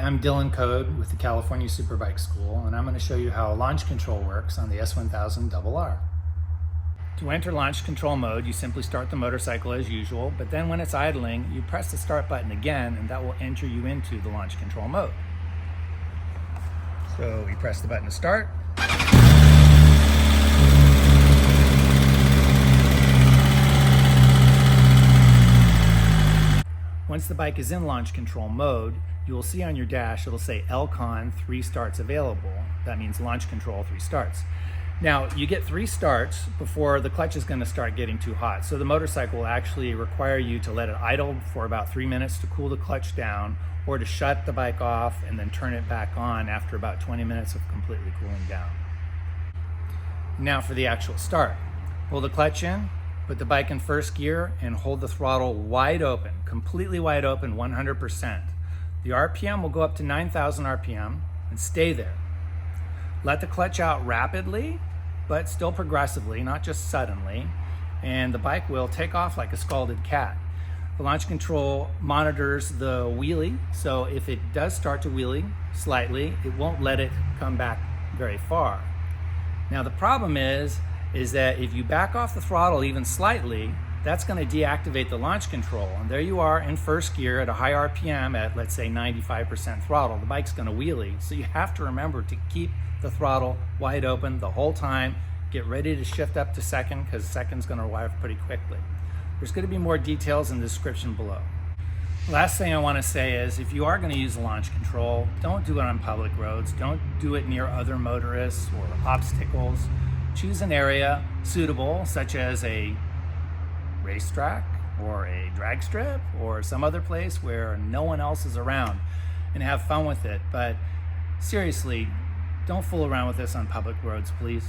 I'm Dylan Code with the California Superbike School, and I'm going to show you how launch control works on the S1000RR. To enter launch control mode, you simply start the motorcycle as usual, but then when it's idling, you press the start button again, and that will enter you into the launch control mode. So we press the button to start. Once the bike is in launch control mode, you will see on your dash, it'll say LCON 3 starts available. That means launch control 3 starts. Now, you get 3 starts before the clutch is going to start getting too hot. So the motorcycle will actually require you to let it idle for about 3 minutes to cool the clutch down, or to shut the bike off and then turn it back on after about 20 minutes of completely cooling down. Now for the actual start. Pull the clutch in, put the bike in first gear, and hold the throttle wide open, completely wide open, 100%. The RPM will go up to 9,000 RPM and stay there. Let the clutch out rapidly, but still progressively, not just suddenly, and the bike will take off like a scalded cat. The launch control monitors the wheelie, so if it does start to wheelie slightly, it won't let it come back very far. Now the problem is that if you back off the throttle even slightly, that's going to deactivate the launch control. And there you are in first gear at a high RPM at, let's say, 95% throttle. The bike's going to wheelie. So you have to remember to keep the throttle wide open the whole time. Get ready to shift up to second, because second's going to arrive pretty quickly. There's going to be more details in the description below. Last thing I want to say is, if you are going to use launch control, don't do it on public roads. Don't do it near other motorists or obstacles. Choose an area suitable, such as a racetrack or a drag strip or some other place where no one else is around, and have fun with it. But seriously, don't fool around with this on public roads, please.